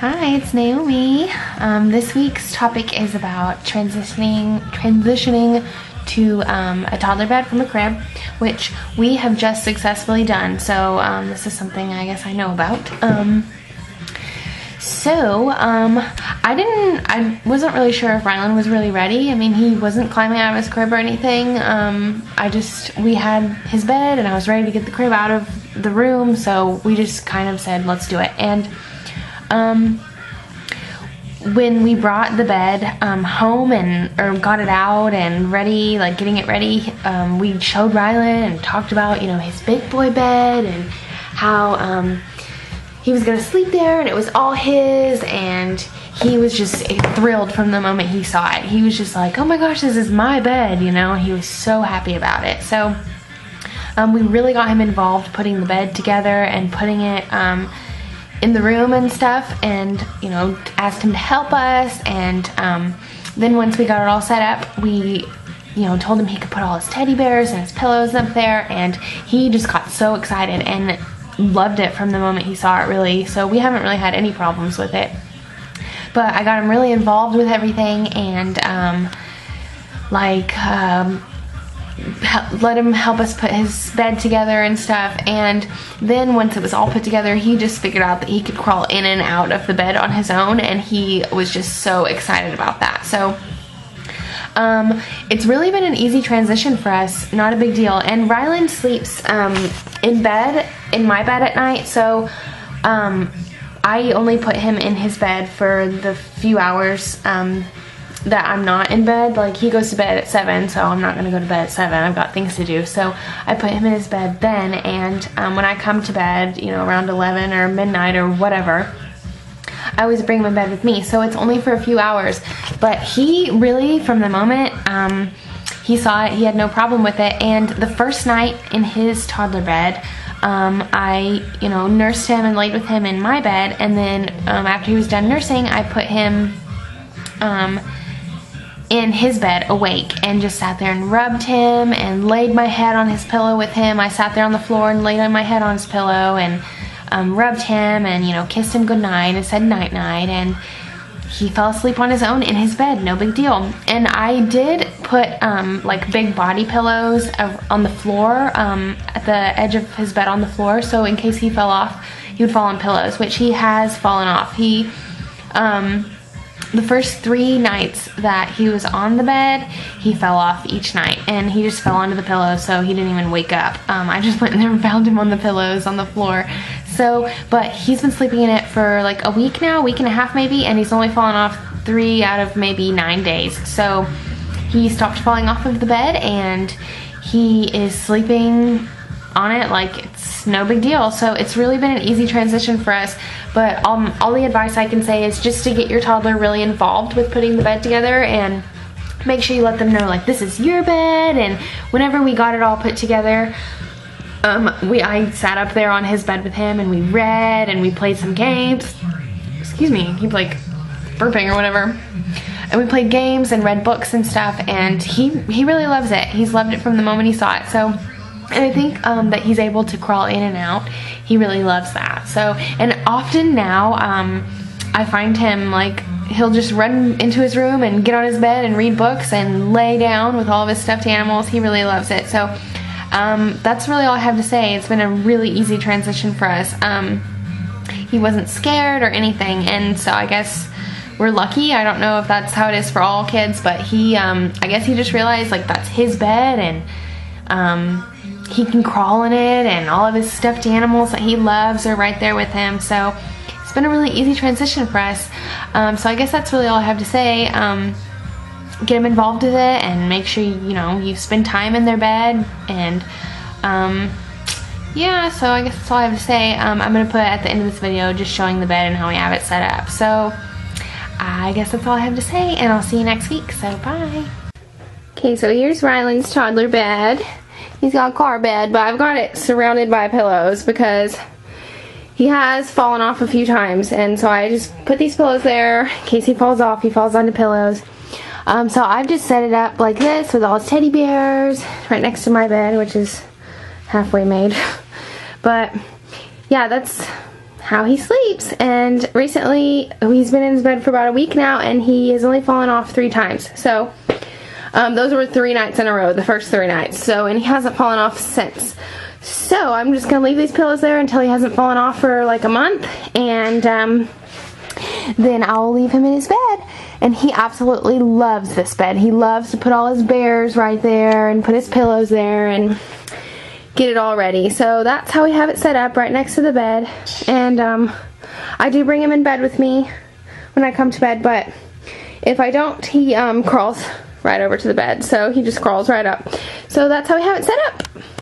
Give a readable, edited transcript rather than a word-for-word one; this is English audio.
Hi, it's Naomi. This week's topic is about transitioning to a toddler bed from a crib, which we have just successfully done. So this is something I guess I know about. I wasn't really sure if Rylan was really ready. I mean, he wasn't climbing out of his crib or anything. We had his bed and I was ready to get the crib out of the room, so we just kind of said, let's do it. And when we brought the bed home or got it out and ready, like getting it ready, we showed Rylan and talked about, his big boy bed and how he was gonna sleep there and it was all his, and he was just thrilled from the moment he saw it. He was just like, oh my gosh, this is my bed, He was so happy about it. So we really got him involved putting the bed together and putting it in the room and stuff, and asked him to help us. And then once we got it all set up, we told him he could put all his teddy bears and his pillows up there, and he just got so excited and loved it from the moment he saw it, really. So we haven't really had any problems with it, but I got him really involved with everything, and let him help us put his bed together and stuff. And then once it was all put together, he just figured out that he could crawl in and out of the bed on his own, and he was just so excited about that. So it's really been an easy transition for us, not a big deal. And Rylan sleeps in my bed at night, so I only put him in his bed for the few hours that I'm not in bed. Like, he goes to bed at 7, so I'm not gonna go to bed at 7. I've got things to do. So I put him in his bed then, and when I come to bed, around 11 or midnight or whatever, I always bring him in bed with me. So it's only for a few hours. But he really, from the moment he saw it, he had no problem with it. And the first night in his toddler bed, I nursed him and laid with him in my bed, and then after he was done nursing, I put him in his bed awake and just sat there and rubbed him and laid my head on his pillow with him. I sat there on the floor and laid on my head on his pillow and rubbed him and kissed him goodnight and said night night, and he fell asleep on his own in his bed, no big deal. And I did put like big body pillows on the floor, at the edge of his bed on the floor, so in case he fell off, he would fall on pillows, which he has fallen off. He the first 3 nights that he was on the bed, he fell off each night, and he just fell onto the pillow, so he didn't even wake up. I just went in there and found him on the pillows on the floor. So, but he's been sleeping in it for like a week now, week and a half maybe, and he's only fallen off 3 out of maybe 9 days. So he stopped falling off of the bed, and he is sleeping on it like it's no big deal. So it's really been an easy transition for us. But all the advice I can say is just to get your toddler really involved with putting the bed together, and make sure you let them know, like, this is your bed. And whenever we got it all put together, I sat up there on his bed with him, and we read and we played some games. Excuse me, he like burping or whatever. And we played games and read books and stuff, and he really loves it. He's loved it from the moment he saw it. So, and I think that he's able to crawl in and out. He really loves that. So, and often now, I find him, like, he'll just run into his room and get on his bed and read books and lay down with all of his stuffed animals. He really loves it. So, that's really all I have to say. It's been a really easy transition for us. He wasn't scared or anything, and so I guess we're lucky. I don't know if that's how it is for all kids, but he, I guess he just realized, like, that's his bed, and he can crawl in it, and all of his stuffed animals that he loves are right there with him. So it's been a really easy transition for us. So I guess that's really all I have to say. Get them involved with it, and make sure you spend time in their bed. And yeah, so I guess that's all I have to say. I'm gonna put at the end of this video just showing the bed and how we have it set up. So I guess that's all I have to say, and I'll see you next week. So bye. Okay, so here's Rylan's toddler bed. He's got a car bed, but I've got it surrounded by pillows because he has fallen off a few times, and so I just put these pillows there in case he falls off. He falls onto pillows. So I've just set it up like this with all his teddy bears right next to my bed, which is halfway made. But yeah, that's how he sleeps. And recently, he's been in his bed for about a week now, and he has only fallen off 3 times. So, those were 3 nights in a row, the first 3 nights. So, and he hasn't fallen off since. So, I'm just going to leave these pillows there until he hasn't fallen off for like a month. And, then I'll leave him in his bed. And he absolutely loves this bed. He loves to put all his bears right there and put his pillows there and get it all ready. So that's how we have it set up, right next to the bed. And I do bring him in bed with me when I come to bed, but if I don't, he crawls right over to the bed. So he just crawls right up. So that's how we have it set up.